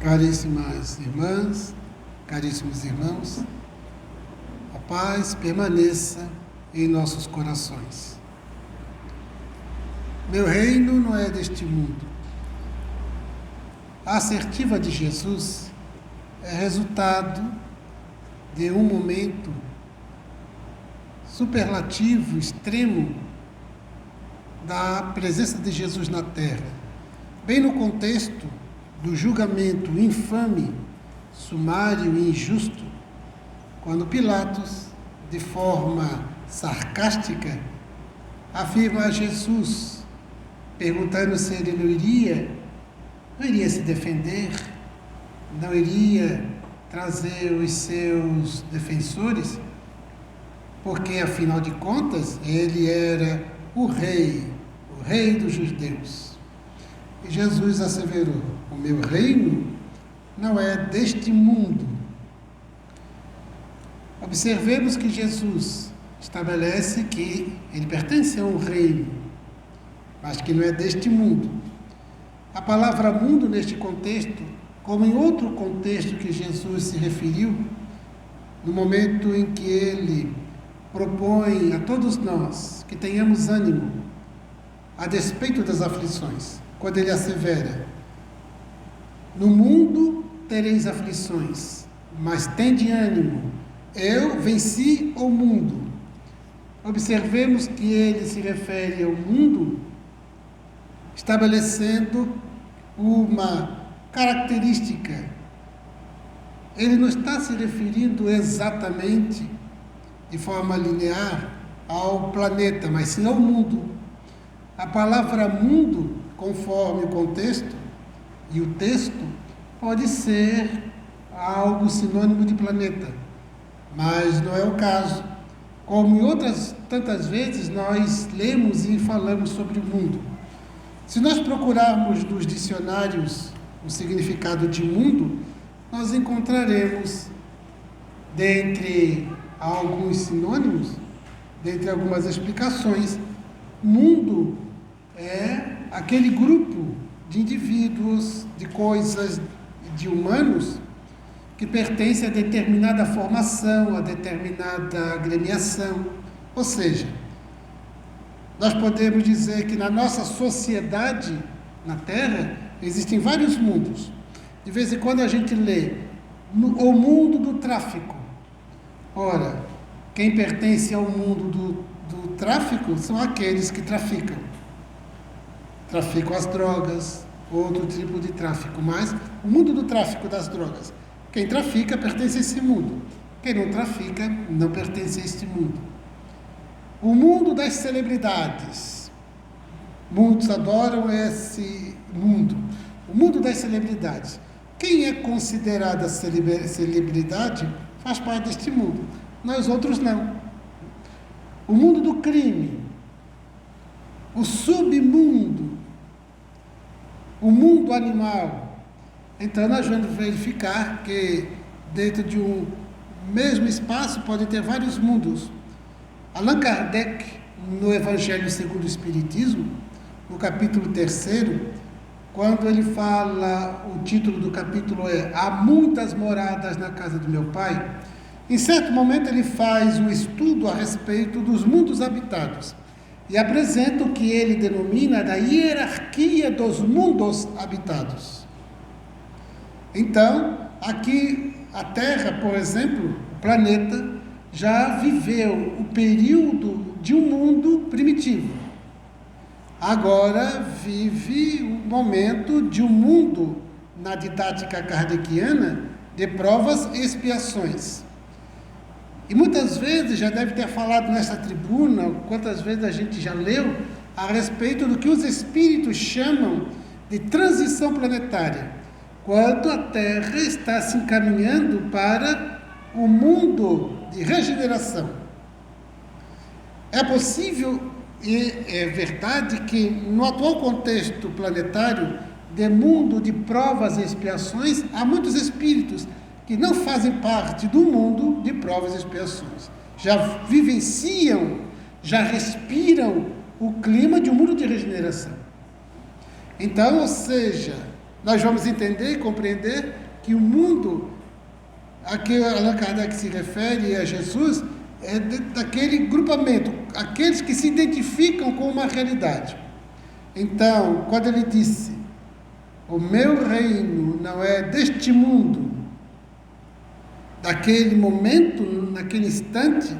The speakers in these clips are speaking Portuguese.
Caríssimas irmãs, caríssimos irmãos, a paz permaneça em nossos corações. Meu reino não é deste mundo. A assertiva de Jesus é resultado de um momento superlativo, extremo, da presença de Jesus na terra, bem no contexto do julgamento infame, sumário e injusto, quando Pilatos, de forma sarcástica, afirma a Jesus, perguntando se ele não iria se defender, não iria trazer os seus defensores, porque, afinal de contas, ele era o rei dos judeus. E Jesus asseverou: o meu reino não é deste mundo. Observemos que Jesus estabelece que ele pertence a um reino, mas que não é deste mundo. A palavra mundo, neste contexto, como em outro contexto que Jesus se referiu, no momento em que ele propõe a todos nós que tenhamos ânimo a despeito das aflições, quando ele assevera: no mundo tereis aflições, mas tende ânimo, eu venci o mundo. Observemos que ele se refere ao mundo estabelecendo uma característica. Ele não está se referindo exatamente de forma linear ao planeta, mas sim ao mundo. A palavra mundo, conforme o contexto e o texto, pode ser algo sinônimo de planeta, mas não é o caso. Como em outras tantas vezes nós lemos e falamos sobre o mundo. Se nós procurarmos nos dicionários o significado de mundo, nós encontraremos, dentre alguns sinônimos, dentre algumas explicações, mundo é aquele grupo de indivíduos, de coisas, de humanos, que pertence a determinada formação, a determinada agremiação. Ou seja, nós podemos dizer que na nossa sociedade, na Terra, existem vários mundos. De vez em quando a gente lê o mundo do tráfico. Ora, quem pertence ao mundo do tráfico são aqueles que traficam. Traficam as drogas, outro tipo de tráfico, mas o mundo do tráfico das drogas. Quem trafica pertence a esse mundo. Quem não trafica não pertence a este mundo. O mundo das celebridades. Muitos adoram esse mundo. O mundo das celebridades. Quem é considerada celebridade faz parte deste mundo. Nós outros não. O mundo do crime. O submundo. O mundo animal. Então nós vamos verificar que dentro de um mesmo espaço pode ter vários mundos. Allan Kardec, no Evangelho segundo o Espiritismo, no capítulo 3º, quando ele fala, o título do capítulo é Há muitas moradas na casa do meu pai, em certo momento ele faz um estudo a respeito dos mundos habitados e apresenta o que ele denomina da hierarquia dos mundos habitados. Então, aqui a Terra, por exemplo, o planeta, já viveu o período de um mundo primitivo. Agora vive o momento de um mundo, na didática kardeciana, de provas e expiações. E muitas vezes, já deve ter falado nessa tribuna, quantas vezes a gente já leu, a respeito do que os espíritos chamam de transição planetária. Quando a Terra está se encaminhando para o mundo de regeneração. É possível e é verdade que no atual contexto planetário de mundo de provas e expiações, há muitos espíritos que não fazem parte do mundo de provas e expiações. Já vivenciam, já respiram o clima de um mundo de regeneração. Então, ou seja, nós vamos entender e compreender que o mundo a que Allan Kardec se refere a Jesus é daquele grupamento, aqueles que se identificam com uma realidade. Então, quando ele disse, o meu reino não é deste mundo, naquele momento, naquele instante,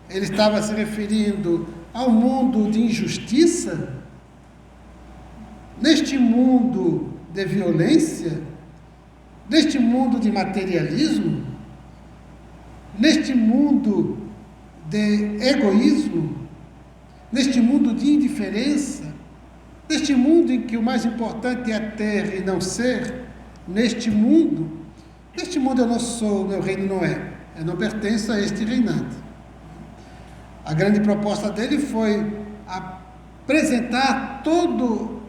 ele estava se referindo ao mundo de injustiça, neste mundo de violência, neste mundo de materialismo, neste mundo de egoísmo, neste mundo de indiferença, neste mundo em que o mais importante é ter e não ser, neste mundo eu não sou, meu reino não é, eu não pertenço a este reinado. A grande proposta dele foi apresentar todo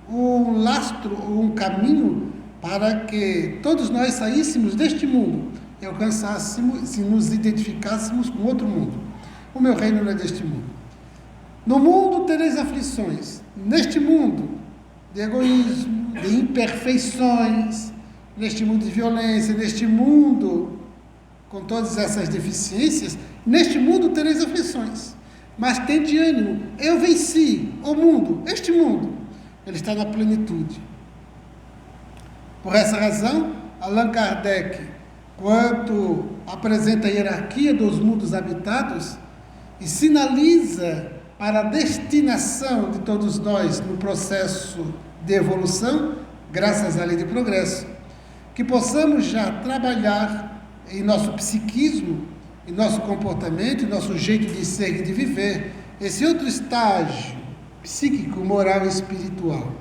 um lastro, um caminho para que todos nós saíssemos deste mundo e alcançássemos, se nos identificássemos com outro mundo. O meu reino não é deste mundo. No mundo tereis aflições, neste mundo de egoísmo, de imperfeições, neste mundo de violência, neste mundo com todas essas deficiências, neste mundo tereis aflições, mas tende ânimo, eu venci o mundo, este mundo, ele está na plenitude. Por essa razão, Allan Kardec, quando apresenta a hierarquia dos mundos habitados e sinaliza para a destinação de todos nós no processo de evolução, graças à lei de progresso, que possamos já trabalhar em nosso psiquismo, em nosso comportamento, em nosso jeito de ser e de viver, esse outro estágio psíquico, moral e espiritual.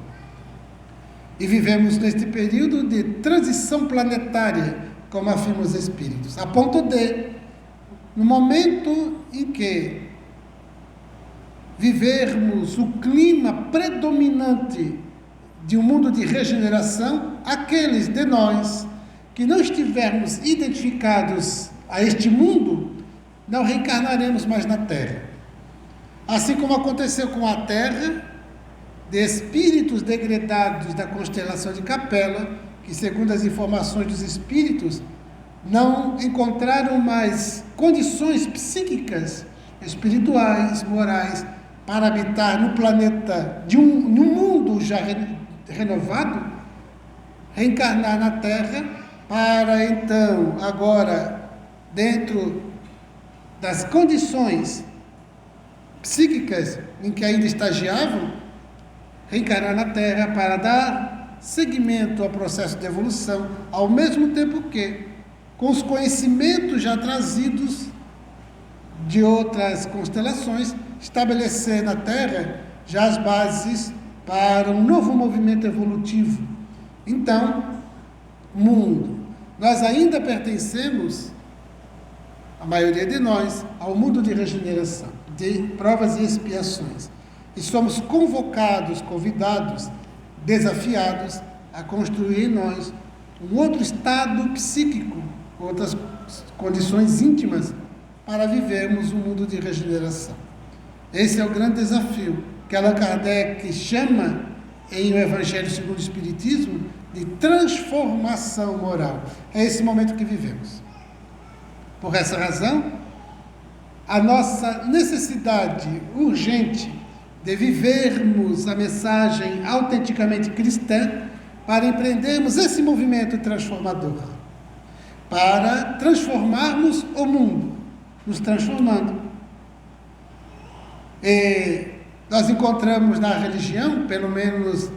E vivemos neste período de transição planetária, como afirmam os espíritos, a ponto de, no momento em que vivermos o clima predominante de um mundo de regeneração, aqueles de nós que não estivermos identificados a este mundo, não reencarnaremos mais na Terra. Assim como aconteceu com a Terra, de espíritos degredados da constelação de Capela, que segundo as informações dos espíritos, não encontraram mais condições psíquicas, espirituais, morais, para habitar no planeta num mundo já renovado, reencarnar na Terra, para então, agora, dentro das condições psíquicas em que ainda estagiavam, reencarnar na Terra para dar seguimento ao processo de evolução, ao mesmo tempo que, com os conhecimentos já trazidos de outras constelações, estabelecer na Terra já as bases para um novo movimento evolutivo. Então, mundo, nós ainda pertencemos, a maioria de nós, ao mundo de regeneração, de provas e expiações. E somos convocados, convidados, desafiados a construir em nós um outro estado psíquico, outras condições íntimas para vivermos um mundo de regeneração. Esse é o grande desafio que Allan Kardec chama em O Evangelho segundo o Espiritismo de transformação moral. É esse momento que vivemos. Por essa razão, a nossa necessidade urgente de vivermos a mensagem autenticamente cristã para empreendermos esse movimento transformador, para transformarmos o mundo, nos transformando. E nós encontramos na religião, pelo menos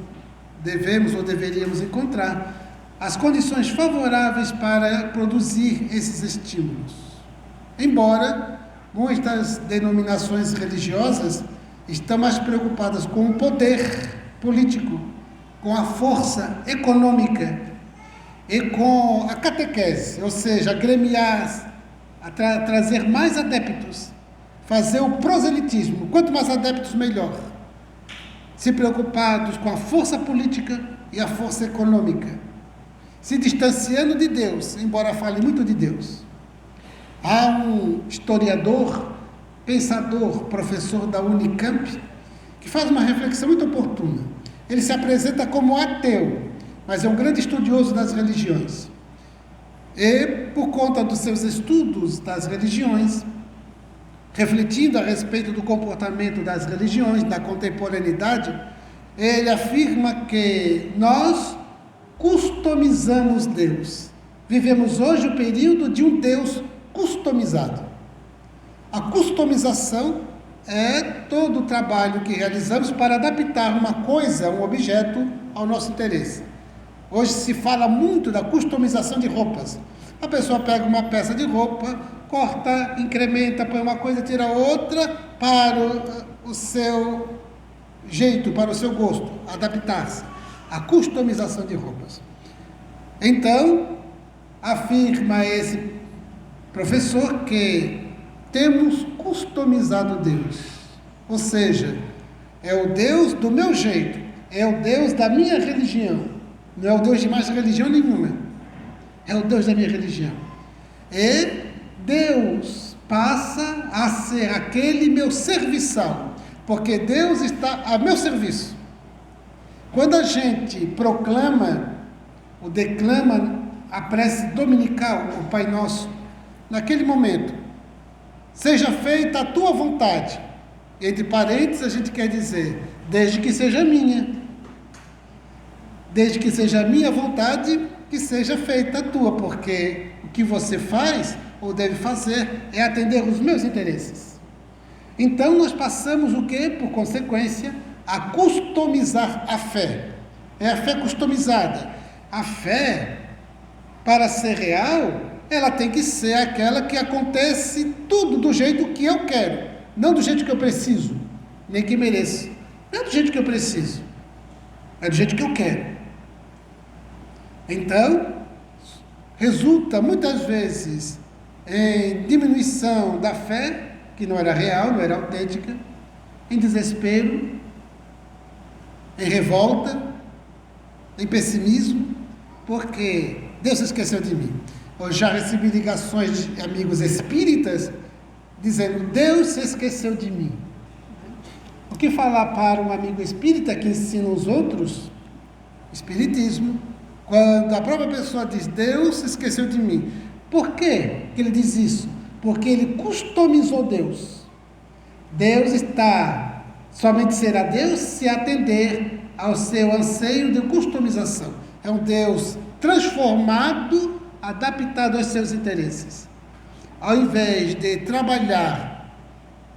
devemos ou deveríamos encontrar, as condições favoráveis para produzir esses estímulos. Embora muitas denominações religiosas estão mais preocupadas com o poder político, com a força econômica e com a catequese, ou seja, agremiar, trazer mais adeptos, fazer o proselitismo, quanto mais adeptos melhor, se preocupados com a força política e a força econômica, se distanciando de Deus, embora fale muito de Deus. Há um historiador, pensador, professor da Unicamp, que faz uma reflexão muito oportuna. Ele se apresenta como ateu, mas é um grande estudioso das religiões. E, por conta dos seus estudos das religiões, refletindo a respeito do comportamento das religiões, da contemporaneidade, ele afirma que nós customizamos Deus. Vivemos hoje o período de um Deus customizado. A customização é todo o trabalho que realizamos para adaptar uma coisa, um objeto, ao nosso interesse. Hoje se fala muito da customização de roupas. A pessoa pega uma peça de roupa, corta, incrementa, põe uma coisa, tira outra para o seu jeito, para o seu gosto, adaptar-se. A customização de roupas. Então, afirma esse professor que temos customizado Deus. Ou seja, é o Deus do meu jeito, é o Deus da minha religião. Não é o Deus de mais religião nenhuma. É o Deus da minha religião. E Deus passa a ser aquele meu serviçal, porque Deus está a meu serviço. Quando a gente proclama ou declama a prece dominical, o Pai Nosso, naquele momento, seja feita a tua vontade. Entre parênteses, a gente quer dizer, desde que seja minha. Desde que seja a minha vontade, que seja feita a tua, porque o que você faz ou deve fazer é atender os meus interesses. Então nós passamos o quê? Por consequência, a customizar a fé. É a fé customizada. A fé, para ser real, ela tem que ser aquela que acontece tudo do jeito que eu quero, não do jeito que eu preciso, nem que mereço. Não é do jeito que eu preciso, é do jeito que eu quero. Então, resulta muitas vezes em diminuição da fé, que não era real, não era autêntica, em desespero, em revolta, em pessimismo, porque Deus se esqueceu de mim. Eu já recebi ligações de amigos espíritas dizendo, Deus se esqueceu de mim. O que falar para um amigo espírita que ensina os outros? Espiritismo. Quando a própria pessoa diz, Deus se esqueceu de mim. Por quê que ele diz isso? Porque ele customizou Deus. Deus está, somente será Deus se atender ao seu anseio de customização. É um Deus transformado, adaptado aos seus interesses. Ao invés de trabalhar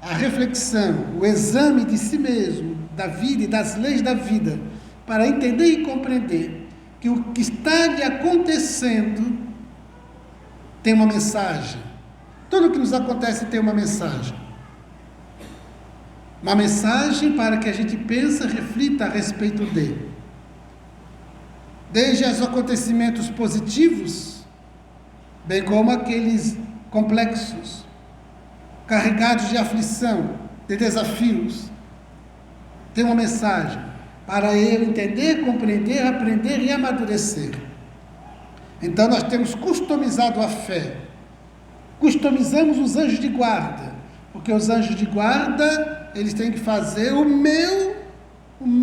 a reflexão, o exame de si mesmo, da vida e das leis da vida, para entender e compreender que o que está lhe acontecendo tem uma mensagem. Tudo o que nos acontece tem uma mensagem. Uma mensagem para que a gente pense, reflita a respeito dele. Desde os acontecimentos positivos, bem como aqueles complexos, carregados de aflição, de desafios, tem uma mensagem para eu entender, compreender, aprender e amadurecer. Então nós temos customizado a fé, customizamos os anjos de guarda, porque os anjos de guarda, eles têm que fazer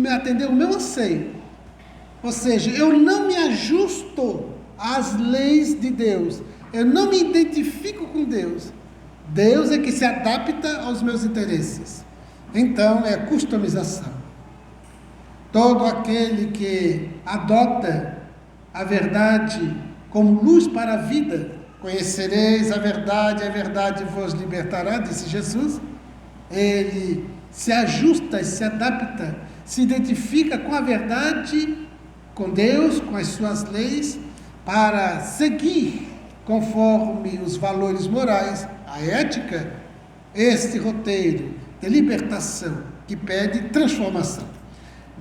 atender o meu anseio. Ou seja, eu não me ajusto às leis de Deus, eu não me identifico com Deus. Deus é que se adapta aos meus interesses. Então é customização. Todo aquele que adota a verdade como luz para a vida, conhecereis a verdade vos libertará, disse Jesus. Ele se ajusta, se adapta, se identifica com a verdade, com Deus, com as suas leis, para seguir conforme os valores morais, a ética, este roteiro de libertação que pede transformação.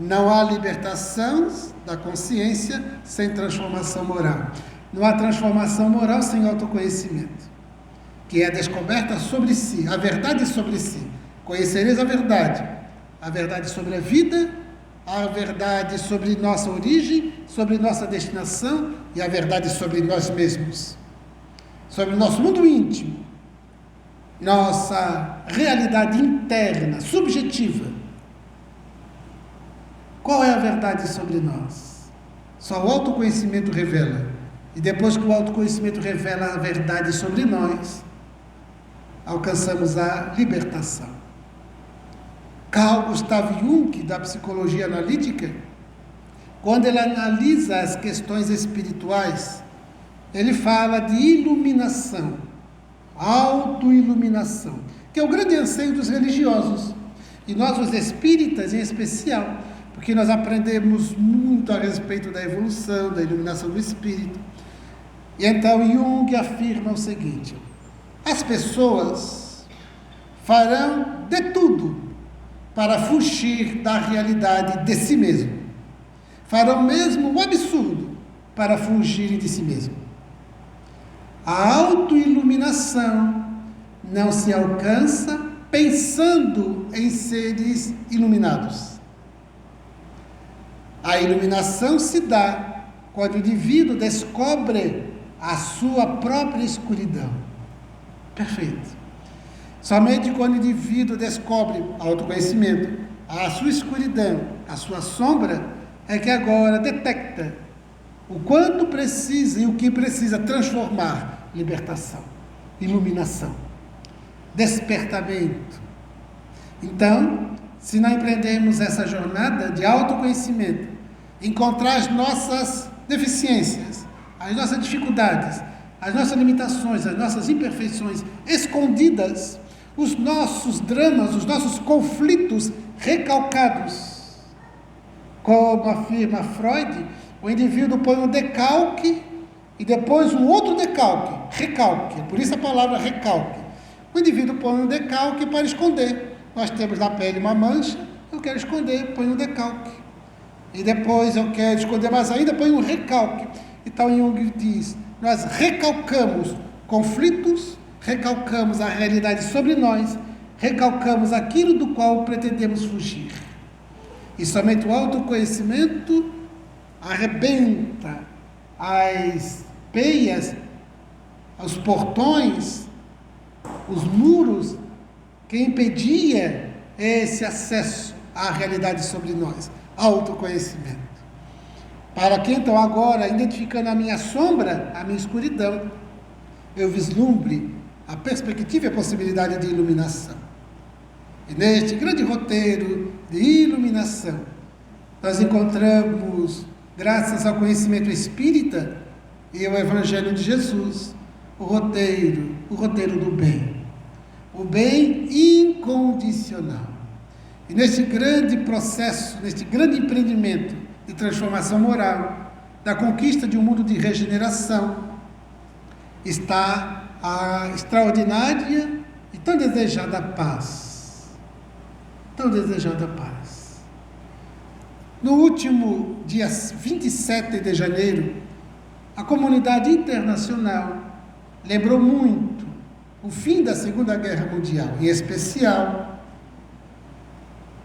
Não há libertação da consciência sem transformação moral. Não há transformação moral sem autoconhecimento, que é a descoberta sobre si, a verdade sobre si. Conhecereis a verdade sobre a vida, a verdade sobre nossa origem, sobre nossa destinação e a verdade sobre nós mesmos, sobre o nosso mundo íntimo, nossa realidade interna, subjetiva. Qual é a verdade sobre nós? Só o autoconhecimento revela. E depois que o autoconhecimento revela a verdade sobre nós, alcançamos a libertação. Carl Gustav Jung, da psicologia analítica, quando ele analisa as questões espirituais, ele fala de iluminação, autoiluminação, que é o grande anseio dos religiosos. E nós, os espíritas, em especial, porque nós aprendemos muito a respeito da evolução, da iluminação do espírito. E então Jung afirma o seguinte: as pessoas farão de tudo para fugir da realidade de si mesmo. Farão mesmo o absurdo para fugirem de si mesmo. A autoiluminação não se alcança pensando em seres iluminados. A iluminação se dá quando o indivíduo descobre a sua própria escuridão. Perfeito. Somente quando o indivíduo descobre autoconhecimento, a sua escuridão, a sua sombra, é que agora detecta o quanto precisa e o que precisa transformar. Libertação, iluminação, despertamento. Então, se nós empreendemos essa jornada de autoconhecimento, encontrar as nossas deficiências, as nossas dificuldades, as nossas limitações, as nossas imperfeições escondidas, os nossos dramas, os nossos conflitos recalcados. Como afirma Freud, o indivíduo põe um decalque e depois um outro decalque, recalque, por isso a palavra recalque. O indivíduo põe um decalque para esconder. Nós temos na pele uma mancha, eu quero esconder, põe um decalque. E depois eu quero esconder mais ainda, põe um recalque. Então Jung diz, nós recalcamos conflitos, recalcamos a realidade sobre nós, recalcamos aquilo do qual pretendemos fugir. E somente o autoconhecimento arrebenta as peias, os portões, os muros que impedia esse acesso à realidade sobre nós, autoconhecimento. Para que então agora, identificando a minha sombra, a minha escuridão, eu vislumbre a perspectiva e a possibilidade de iluminação. E neste grande roteiro de iluminação, nós encontramos, graças ao conhecimento espírita e ao Evangelho de Jesus, o roteiro do bem. O bem incondicional. E neste grande processo, neste grande empreendimento de transformação moral, da conquista de um mundo de regeneração, está a extraordinária e tão desejada paz. Tão desejada paz. No último dia 27 de janeiro, a comunidade internacional lembrou muito o fim da Segunda Guerra Mundial, em especial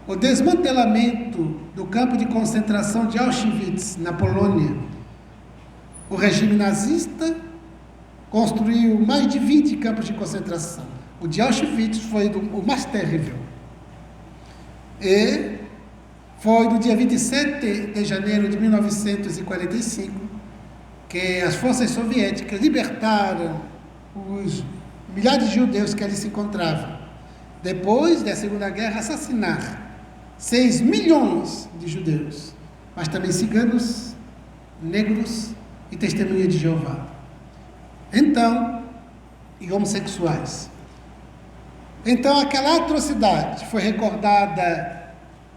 o desmantelamento do campo de concentração de Auschwitz, na Polônia. O regime nazista construiu mais de 20 campos de concentração. O de Auschwitz foi o mais terrível. E foi no dia 27 de janeiro de 1945 que as forças soviéticas libertaram os milhares de judeus que ali se encontravam. Depois da Segunda Guerra, assassinar 6 milhões de judeus, mas também ciganos, negros e testemunhas de Jeová. Então, e homossexuais. Então, aquela atrocidade foi recordada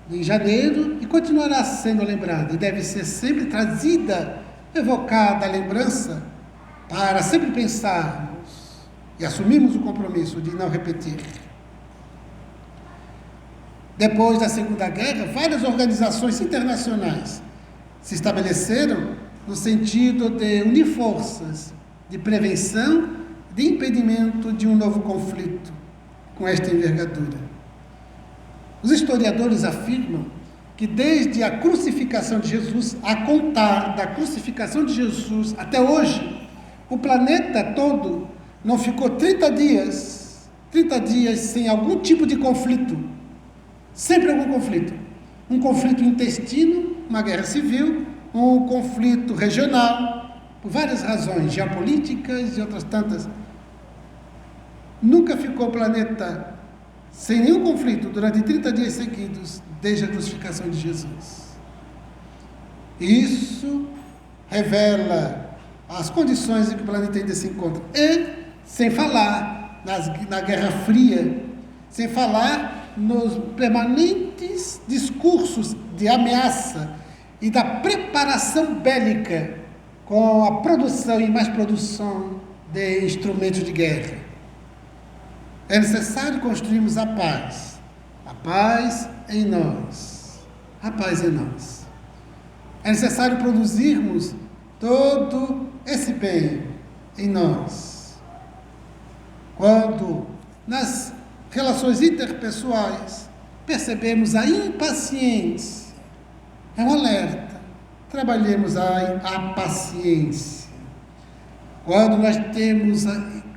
em janeiro e continuará sendo lembrada, e deve ser sempre trazida, evocada a lembrança, para sempre pensarmos e assumirmos o compromisso de não repetir. Depois da Segunda Guerra, várias organizações internacionais se estabeleceram no sentido de unir forças de prevenção, de impedimento de um novo conflito com esta envergadura. Os historiadores afirmam que desde a crucificação de Jesus, a contar da crucificação de Jesus até hoje, o planeta todo não ficou 30 dias sem algum tipo de conflito. Sempre algum conflito. Um conflito intestino, uma guerra civil, um conflito regional, por várias razões, geopolíticas e outras tantas. Nunca ficou o planeta sem nenhum conflito durante 30 dias seguidos, desde a crucificação de Jesus. Isso revela as condições em que o planeta ainda se encontra. E, sem falar na Guerra Fria, sem falar nos permanentes discursos de ameaça e da preparação bélica com a produção e mais produção de instrumentos de guerra. É necessário construirmos a paz em nós, a paz em nós. É necessário produzirmos todo esse bem em nós. Quando nas relações interpessoais percebemos a impaciência, é um alerta. Trabalhemos a paciência. Quando nós temos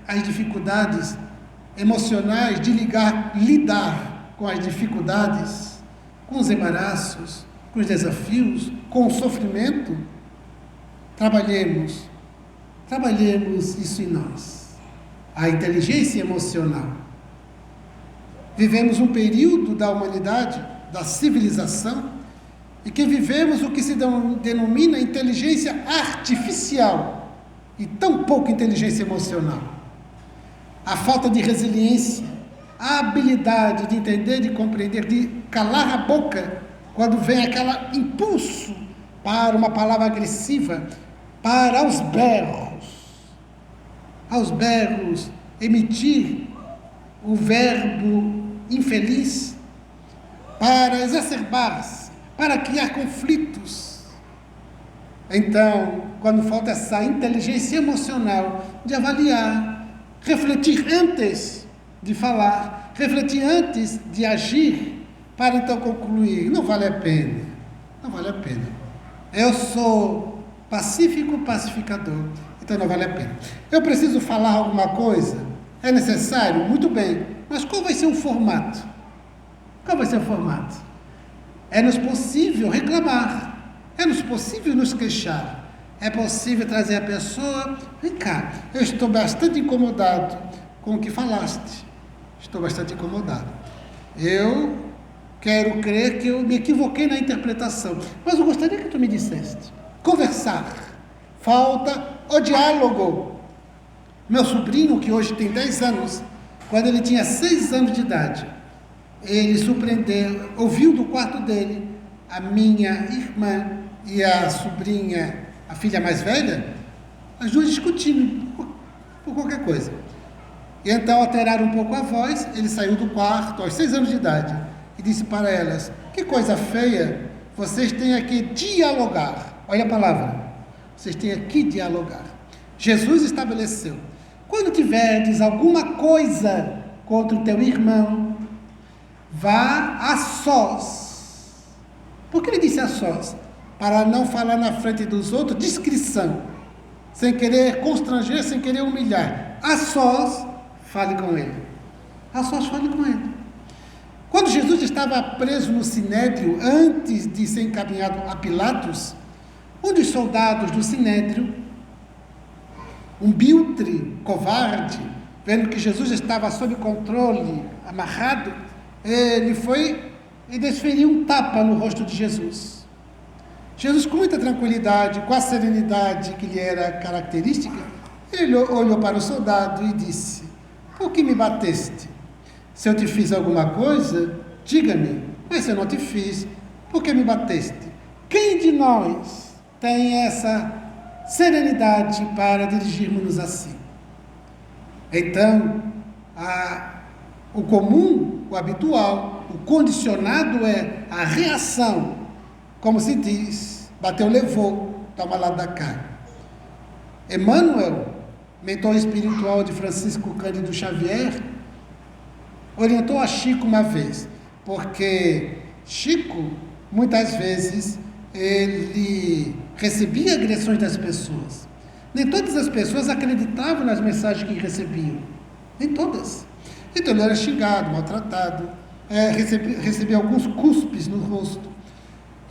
as dificuldades emocionais de lidar com as dificuldades, com os embaraços, com os desafios, com o sofrimento, trabalhemos isso em nós. A inteligência emocional. Vivemos um período da humanidade, da civilização, e que vivemos o que se denomina inteligência artificial e tão pouco inteligência emocional. A falta de resiliência, a habilidade de entender, de compreender, de calar a boca quando vem aquele impulso para uma palavra agressiva, para aos berros, emitir o verbo infeliz, para exacerbar-se, para criar conflitos. Então, quando falta essa inteligência emocional de avaliar, refletir antes de falar, refletir antes de agir, para então concluir, não vale a pena. Eu sou pacífico, pacificador, então não vale a pena. Eu preciso falar alguma coisa? É necessário? Muito bem, mas qual vai ser o formato? É-nos possível reclamar, é-nos possível nos queixar, é possível trazer a pessoa, vem cá, eu estou bastante incomodado com o que falaste, eu quero crer que eu me equivoquei na interpretação, mas eu gostaria que tu me disseste. Conversar, falta o diálogo. Meu sobrinho, que hoje tem 10 anos, quando ele tinha 6 anos de idade, ele surpreendeu, ouviu do quarto dele a minha irmã e a sobrinha, a filha mais velha, as duas discutindo por qualquer coisa. E então alteraram um pouco a voz, ele saiu do quarto aos 6 anos de idade e disse para elas, que coisa feia, vocês têm aqui dialogar. Olha a palavra, vocês têm aqui dialogar. Jesus estabeleceu, quando tiverdes alguma coisa contra o teu irmão, vá a sós. Por que ele disse a sós? Para não falar na frente dos outros, discrição, sem querer constranger, sem querer humilhar. A sós, fale com ele. Quando Jesus estava preso no Sinédrio, antes de ser encaminhado a Pilatos, um dos soldados do Sinédrio, um biltre covarde, vendo que Jesus estava sob controle, amarrado, ele foi e desferiu um tapa no rosto de Jesus. Jesus, com muita tranquilidade, com a serenidade que lhe era característica, ele olhou para o soldado e disse, por que me bateste? Se eu te fiz alguma coisa, diga-me, mas se eu não te fiz, por que me bateste? Quem de nós tem essa serenidade para dirigirmos-nos assim? Então, o comum, o habitual, o condicionado é a reação, como se diz, bateu, levou, toma lá da cá. Emmanuel, mentor espiritual de Francisco Cândido Xavier, orientou a Chico uma vez, porque Chico, muitas vezes, ele recebia agressões das pessoas. Nem todas as pessoas acreditavam nas mensagens que recebiam. Nem todas. Então ele era xingado, maltratado, recebia alguns cuspes no rosto.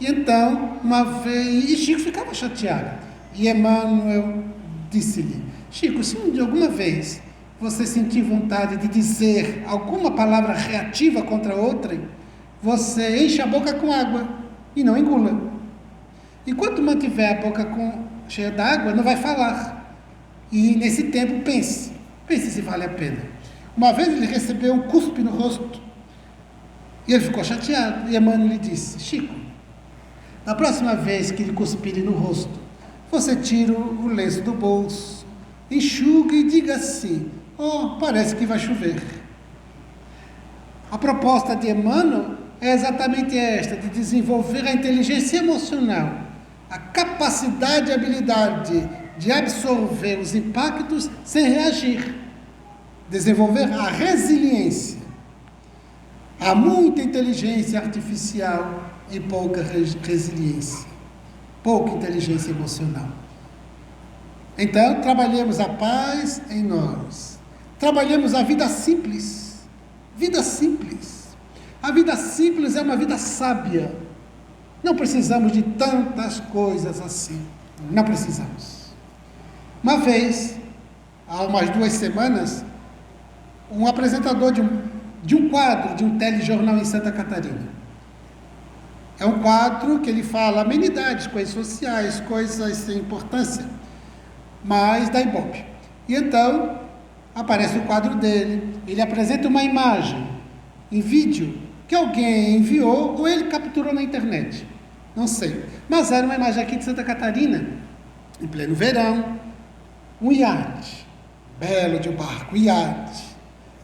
E então, uma vez, e Chico ficava chateado. E Emmanuel disse-lhe: Chico, se de alguma vez você sentir vontade de dizer alguma palavra reativa contra outra, você enche a boca com água e não engula. Enquanto mantiver a boca cheia d'água, não vai falar. E nesse tempo pense se vale a pena. Uma vez ele recebeu um cuspe no rosto e ele ficou chateado. E Emmanuel lhe disse: Chico, na próxima vez que ele cuspir no rosto, você tira o lenço do bolso, enxuga e diga assim: oh, parece que vai chover. A proposta de Emmanuel é exatamente esta, de desenvolver a inteligência emocional, a capacidade e habilidade de absorver os impactos sem reagir, desenvolver a resiliência. Há muita inteligência artificial e pouca resiliência, pouca inteligência emocional. Então, trabalhemos a paz em nós, trabalhemos a vida simples. Vida simples. A vida simples é uma vida sábia. Não precisamos de tantas coisas assim. Não precisamos. Uma vez, há umas 2 semanas, um apresentador de um quadro de um telejornal em Santa Catarina. É um quadro que ele fala amenidades, coisas sociais, coisas sem importância, mas da Ibope. E então, aparece o quadro dele, ele apresenta uma imagem em vídeo que alguém enviou ou ele capturou na internet. Não sei. Mas era uma imagem aqui de Santa Catarina, em pleno verão, um iate, belo de um barco, iate.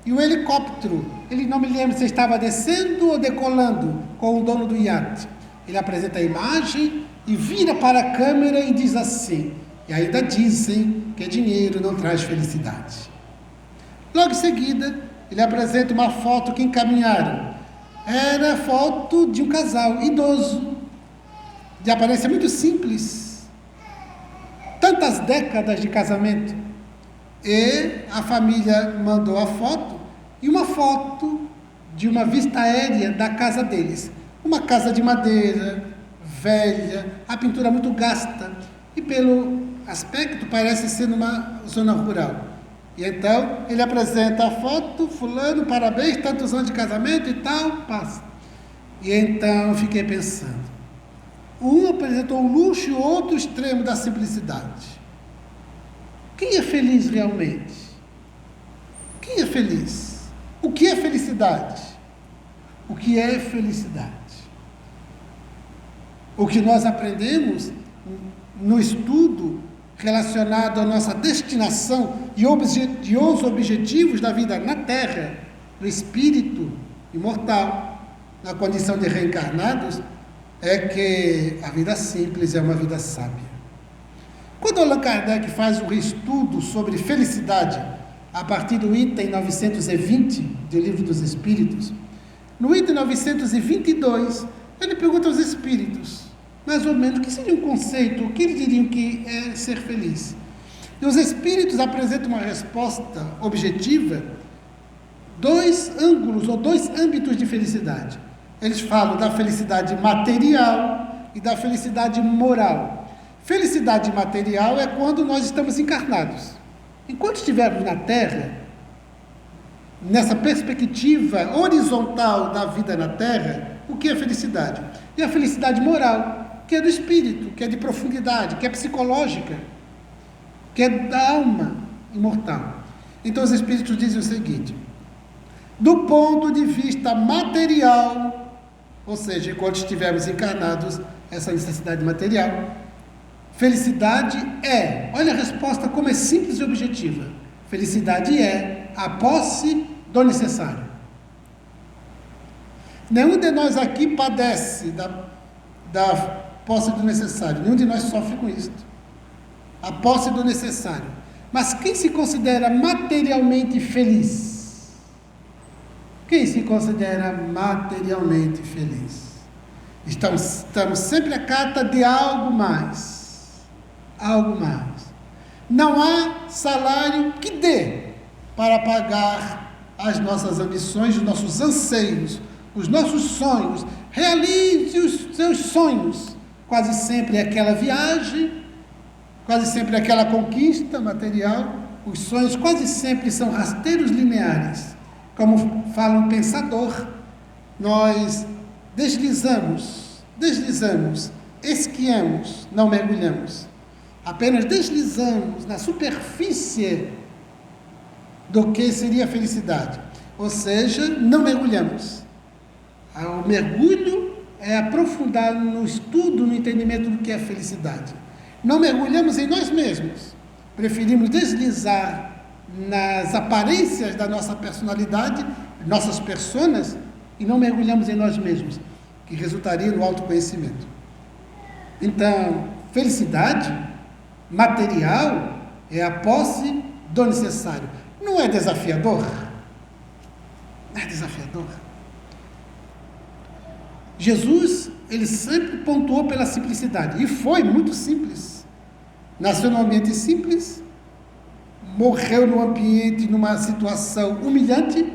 E o helicóptero, ele não me lembro se estava descendo ou decolando com o dono do iate. Ele apresenta a imagem e vira para a câmera e diz assim: e ainda dizem que dinheiro não traz felicidade. Logo em seguida, ele apresenta uma foto que encaminharam. Era foto de um casal idoso, de aparência muito simples. Tantas décadas de casamento. E a família mandou a foto e uma foto de uma vista aérea da casa deles. Uma casa de madeira, velha, a pintura muito gasta e pelo aspecto parece ser numa zona rural. E então ele apresenta a foto, fulano, parabéns, tantos anos de casamento e tal, passa. E então eu fiquei pensando, um apresentou o luxo e o outro extremo da simplicidade. Quem é feliz realmente? Quem é feliz? O que é felicidade? O que é felicidade? O que nós aprendemos no estudo relacionado à nossa destinação e os objetivos da vida na Terra, no espírito imortal, na condição de reencarnados, é que a vida simples é uma vida sábia. Quando Allan Kardec faz um estudo sobre felicidade, a partir do item 920 do Livro dos Espíritos, no item 922, ele pergunta aos espíritos, mais ou menos, o que seria um conceito, o que eles diriam que é ser feliz? E os espíritos apresentam uma resposta objetiva, 2 ângulos ou 2 âmbitos de felicidade. Eles falam da felicidade material e da felicidade moral. Felicidade material é quando nós estamos encarnados. Enquanto estivermos na Terra, nessa perspectiva horizontal da vida na Terra, o que é felicidade? E a felicidade moral, que é do espírito, que é de profundidade, que é psicológica, que é da alma imortal. Então os espíritos dizem o seguinte: do ponto de vista material, ou seja, enquanto estivermos encarnados, essa necessidade material, felicidade é, olha a resposta como é simples e objetiva, felicidade é a posse do necessário. Nenhum de nós aqui padece da posse do necessário, nenhum de nós sofre com isso, a posse do necessário. Mas quem se considera materialmente feliz? Quem se considera materialmente feliz? Estamos sempre à cata de algo mais. Algo mais. Não há salário que dê para pagar as nossas ambições, os nossos anseios, os nossos sonhos, realize os seus sonhos. Quase sempre é aquela viagem, quase sempre é aquela conquista material. Os sonhos quase sempre são rasteiros lineares. Como fala um pensador, nós deslizamos, esquiamos, não mergulhamos. Apenas deslizamos na superfície do que seria a felicidade. Ou seja, não mergulhamos. O mergulho é aprofundar no estudo, no entendimento do que é felicidade. Não mergulhamos em nós mesmos. Preferimos deslizar nas aparências da nossa personalidade, nossas personas, e não mergulhamos em nós mesmos, que resultaria no autoconhecimento. Então, felicidade material é a posse do necessário. Não é desafiador? Não é desafiador? Jesus, ele sempre pontuou pela simplicidade, e foi muito simples. Nasceu num ambiente simples, morreu num ambiente, numa situação humilhante,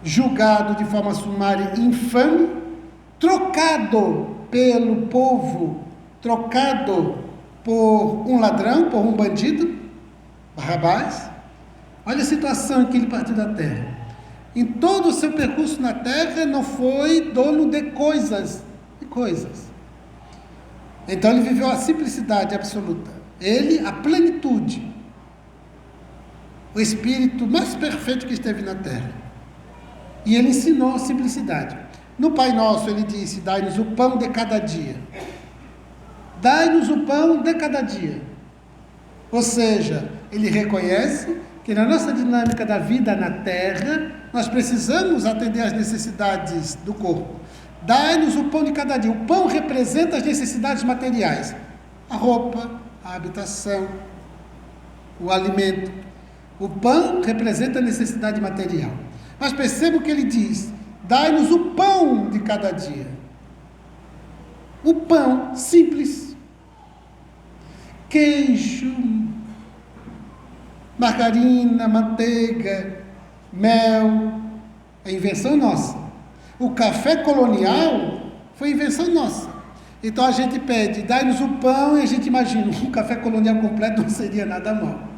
julgado de forma sumária e infame, trocado pelo povo, trocado por um ladrão, por um bandido, Barrabás. Olha a situação em que ele partiu da terra. Em todo o seu percurso na terra, não foi dono de coisas. Então ele viveu a simplicidade absoluta. Ele, a plenitude. O espírito mais perfeito que esteve na terra. E ele ensinou a simplicidade. No Pai Nosso ele disse: dai-nos o pão de cada dia. Dai-nos o pão de cada dia. Ou seja, ele reconhece que na nossa dinâmica da vida na terra, nós precisamos atender às necessidades do corpo. Dai-nos o pão de cada dia. O pão representa as necessidades materiais. A roupa, a habitação, o alimento. O pão representa a necessidade material. Mas perceba o que ele diz: dai-nos o pão de cada dia. O pão simples. Queijo, margarina, manteiga, mel, é invenção nossa. O café colonial foi invenção nossa. Então a gente pede, dai-nos o pão, e a gente imagina, um café colonial completo não seria nada mal.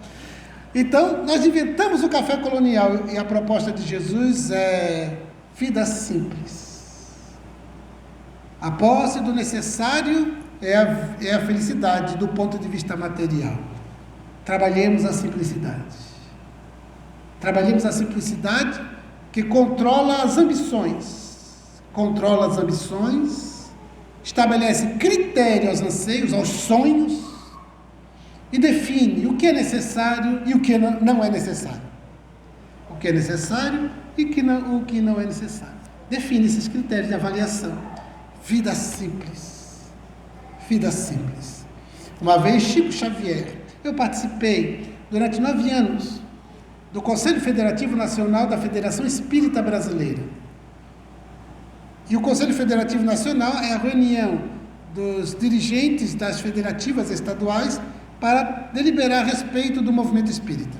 Então nós inventamos o café colonial, e a proposta de Jesus é vida simples. A posse do necessário é a felicidade do ponto de vista material. Trabalhemos a simplicidade. Trabalhemos a simplicidade que controla as ambições. Controla as ambições, estabelece critério aos anseios, aos sonhos, e define o que é necessário e o que não é necessário. O que é necessário e o que não é necessário. Define esses critérios de avaliação. Vida simples. Vida simples. Uma vez, Chico Xavier, eu participei durante 9 anos do Conselho Federativo Nacional da Federação Espírita Brasileira. E o Conselho Federativo Nacional é a reunião dos dirigentes das federativas estaduais para deliberar a respeito do movimento espírita.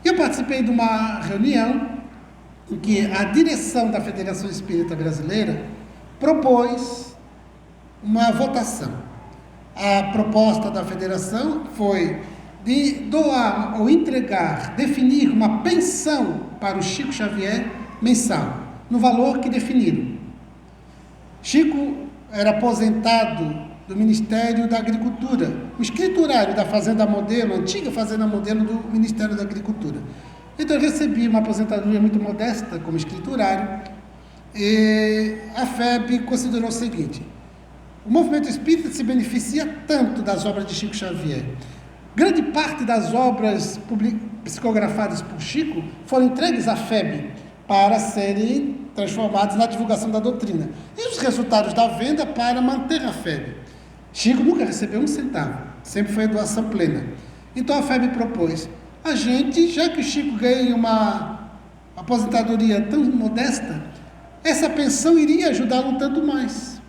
Eu participei de uma reunião em que a direção da Federação Espírita Brasileira propôs uma votação. A proposta da federação foi de doar ou entregar, definir uma pensão para o Chico Xavier mensal, no valor que definiram. Chico era aposentado do Ministério da Agricultura, o escriturário da Fazenda Modelo, a antiga Fazenda Modelo do Ministério da Agricultura. Então eu recebi uma aposentadoria muito modesta como escriturário, e a FEB considerou o seguinte: o movimento espírita se beneficia tanto das obras de Chico Xavier. Grande parte das obras psicografadas por Chico foram entregues à FEB para serem transformadas na divulgação da doutrina. E os resultados da venda para manter a FEB. Chico nunca recebeu um centavo, sempre foi doação plena. Então a FEB propôs: a gente, já que o Chico ganha uma aposentadoria tão modesta, essa pensão iria ajudá-lo um tanto mais.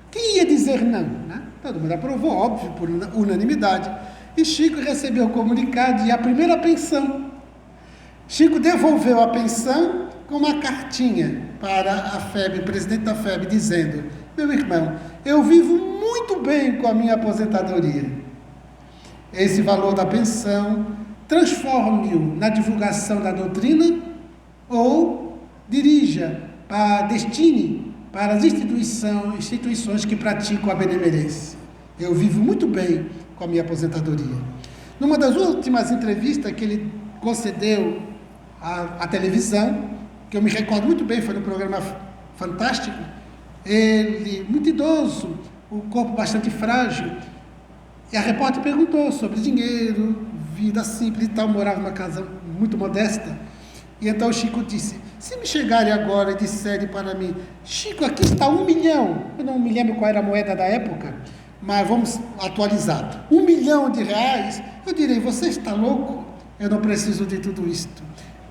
Quem ia dizer não, né? Todo mundo aprovou, óbvio, por unanimidade. E Chico recebeu o comunicado e a primeira pensão. Chico devolveu a pensão com uma cartinha para a FEB, o presidente da FEB, dizendo: meu irmão, eu vivo muito bem com a minha aposentadoria. Esse valor da pensão, transforme-o na divulgação da doutrina ou destine para as instituições que praticam a benemerência. Eu vivo muito bem com a minha aposentadoria. Numa das últimas entrevistas que ele concedeu à televisão, que eu me recordo muito bem, foi no programa Fantástico, ele, muito idoso, o corpo bastante frágil, e a repórter perguntou sobre dinheiro, vida simples e tal, morava numa casa muito modesta. E então o Chico disse: se me chegarem agora e disserem para mim: Chico, aqui está 1 milhão, eu não me lembro qual era a moeda da época, mas vamos atualizar, 1 milhão de reais, eu direi: você está louco? Eu não preciso de tudo isto.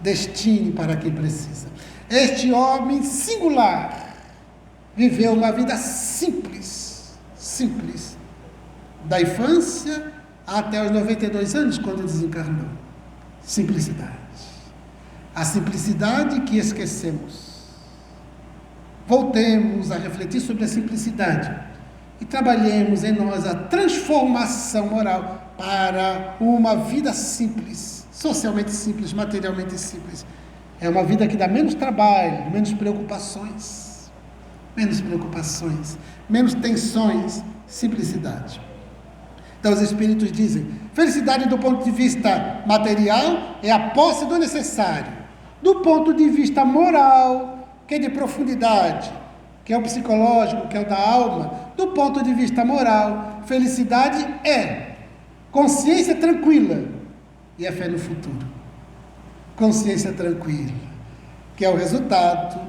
Destine para quem precisa. Este homem singular viveu uma vida simples, da infância até os 92 anos, quando desencarnou. Simplicidade. A simplicidade que esquecemos. Voltemos a refletir sobre a simplicidade e trabalhemos em nós a transformação moral para uma vida simples, socialmente simples, materialmente simples. É uma vida que dá menos trabalho, menos preocupações, menos tensões, simplicidade. Então os espíritos dizem: felicidade do ponto de vista material é a posse do necessário. Do ponto de vista moral, que é de profundidade, que é o psicológico, que é o da alma, do ponto de vista moral, felicidade é consciência tranquila e a fé no futuro. Consciência tranquila, que é o resultado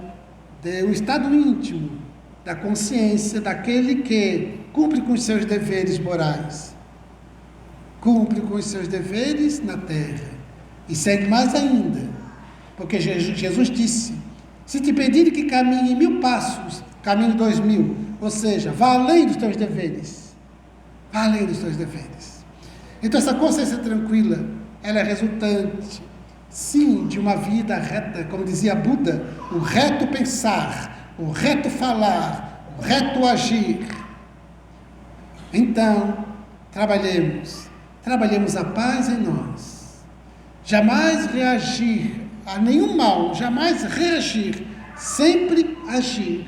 do estado íntimo da consciência daquele que cumpre com os seus deveres morais, cumpre com os seus deveres na terra e segue mais ainda, porque Jesus disse: se te pedirem que caminhe 1000 passos, caminhe 2000, ou seja, vá além dos teus deveres, vá além dos teus deveres. Então essa consciência tranquila, ela é resultante, sim, de uma vida reta, como dizia Buda, o reto pensar, o reto falar, o reto agir. Então, trabalhemos a paz em nós, jamais reagir a nenhum mal, jamais reagir, sempre agir,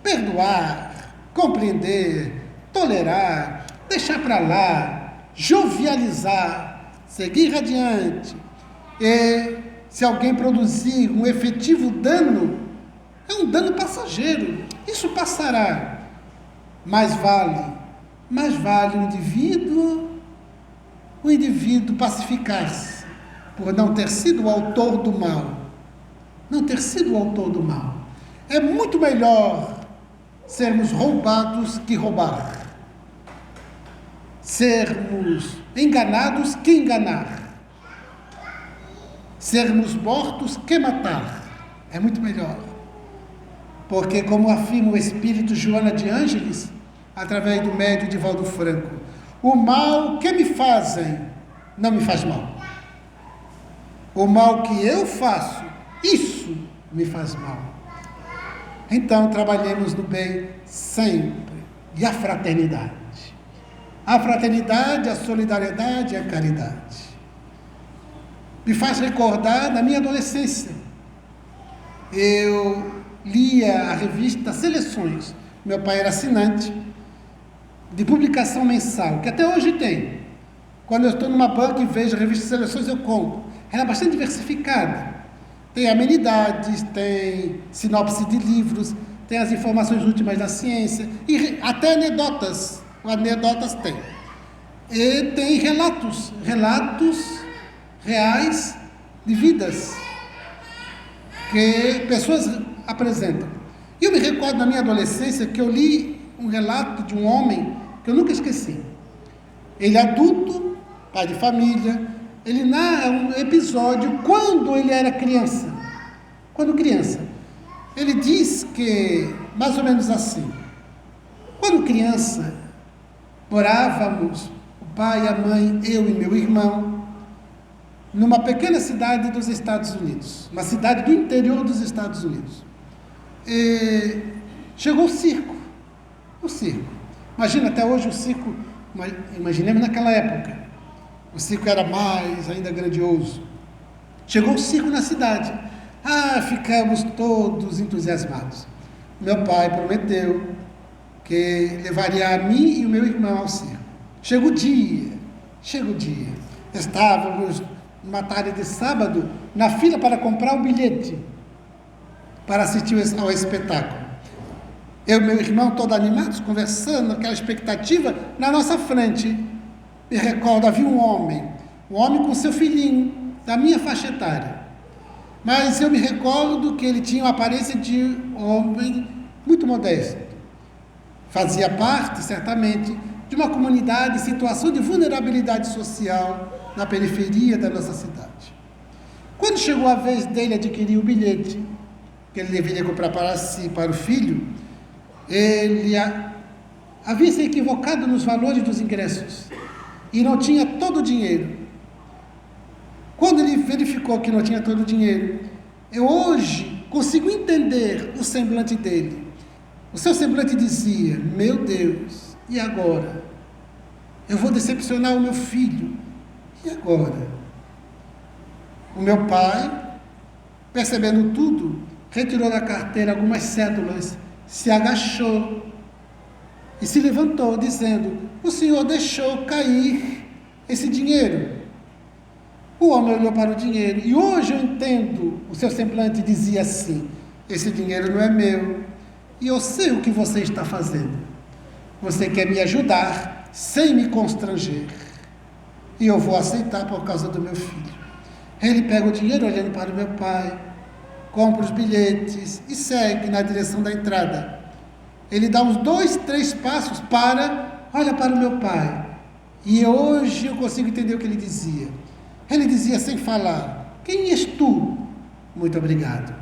perdoar, compreender, tolerar, deixar para lá, jovializar, seguir adiante. E se alguém produzir um efetivo dano, é um dano passageiro, isso passará. Mais vale o indivíduo pacificar-se por não ter sido o autor do mal. É muito melhor sermos roubados que roubar. Sermos enganados que enganar. Sermos mortos que matar. É muito melhor. Porque, como afirma o espírito Joana de Ângeles, através do médium Divaldo Franco, o mal que me fazem não me faz mal. O mal que eu faço, isso me faz mal. Então, trabalhemos no bem sempre. E a fraternidade. A fraternidade, a solidariedade e a caridade. Me faz recordar da minha adolescência. Eu lia a revista Seleções. Meu pai era assinante de publicação mensal, que até hoje tem. Quando eu estou numa banca e vejo a revista Seleções, eu compro. Ela é bastante diversificada. Tem amenidades, tem sinopse de livros, tem as informações últimas da ciência, e até anedotas. Anedotas tem. E tem relatos reais de vidas que pessoas apresentam. E eu me recordo na minha adolescência que eu li um relato de um homem que eu nunca esqueci. Ele adulto, pai de família, ele narra um episódio quando ele era criança. Ele diz que, mais ou menos assim, quando criança, morávamos, o pai, a mãe, eu e meu irmão, numa pequena cidade dos Estados Unidos, uma cidade do interior dos Estados Unidos. E chegou o circo. O circo. Imagina, até hoje o circo, imaginemos naquela época, o circo era mais ainda grandioso. Chegou o circo na cidade. Ficamos todos entusiasmados. Meu pai prometeu que levaria a mim e o meu irmão ao circo. Chega o dia. Estávamos, numa tarde de sábado, na fila para comprar o bilhete para assistir ao espetáculo. Eu e meu irmão, todos animados, conversando, aquela expectativa, na nossa frente. Me recordo, havia um homem com seu filhinho, da minha faixa etária. Mas eu me recordo que ele tinha uma aparência de homem muito modesto. Fazia parte, certamente, de uma comunidade em situação de vulnerabilidade social na periferia da nossa cidade. Quando chegou a vez dele adquirir o bilhete, que ele deveria comprar para si e para o filho, ele havia se equivocado nos valores dos ingressos e não tinha todo o dinheiro. Quando ele verificou que não tinha todo o dinheiro, eu hoje consigo entender o semblante dele. O seu semblante dizia: meu Deus, e agora? Eu vou decepcionar o meu filho, e agora? O meu pai, percebendo tudo, retirou da carteira algumas cédulas, se agachou e se levantou, dizendo: o senhor deixou cair esse dinheiro. O homem olhou para o dinheiro, e hoje eu entendo, o seu semblante dizia assim: esse dinheiro não é meu, e eu sei o que você está fazendo. Você quer me ajudar sem me constranger, e eu vou aceitar por causa do meu filho. Ele pega o dinheiro olhando para o meu pai, compra os bilhetes e segue na direção da entrada. Ele dá uns 2, 3 passos, olha para o meu pai, e hoje eu consigo entender o que ele dizia. Ele dizia sem falar: quem és tu? Muito obrigado.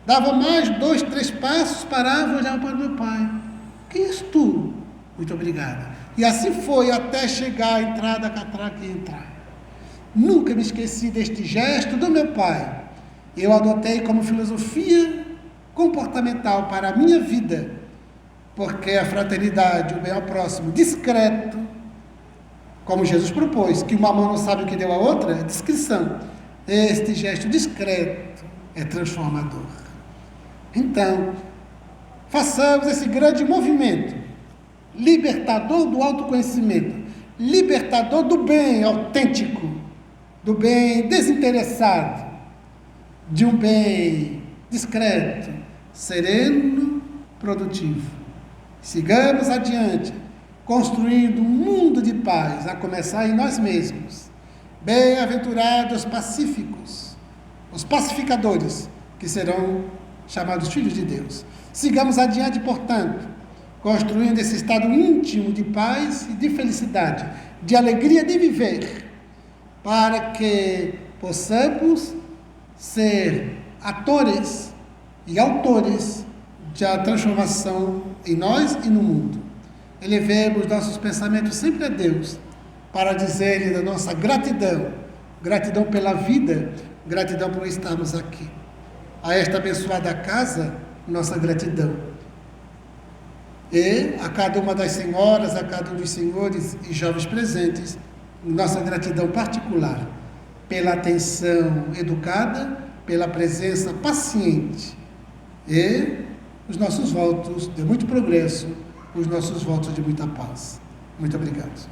Dava mais 2, 3 passos, parava e olhava para o meu pai: quem és tu? Muito obrigado. E assim foi até chegar à entrada, a catraca e entrar. Nunca me esqueci deste gesto do meu pai. Eu adotei como filosofia comportamental para a minha vida, porque a fraternidade, o bem ao próximo, discreto, como Jesus propôs, que uma mão não sabe o que deu a outra, é discrição. Este gesto discreto é transformador. Então, façamos esse grande movimento, libertador do autoconhecimento, libertador do bem autêntico, do bem desinteressado, de um bem discreto, sereno, produtivo. Sigamos adiante, construindo um mundo de paz, a começar em nós mesmos. Bem-aventurados os pacíficos, os pacificadores, que serão chamados filhos de Deus. Sigamos adiante, portanto, construindo esse estado íntimo de paz e de felicidade, de alegria de viver, para que possamos ser atores e autores da transformação em nós e no mundo. Elevemos nossos pensamentos sempre a Deus, para dizer-lhe da nossa gratidão, gratidão pela vida, gratidão por estarmos aqui. A esta abençoada casa, nossa gratidão. E a cada uma das senhoras, a cada um dos senhores e jovens presentes, nossa gratidão particular pela atenção educada, pela presença paciente e os nossos votos de muito progresso, os nossos votos de muita paz. Muito obrigado.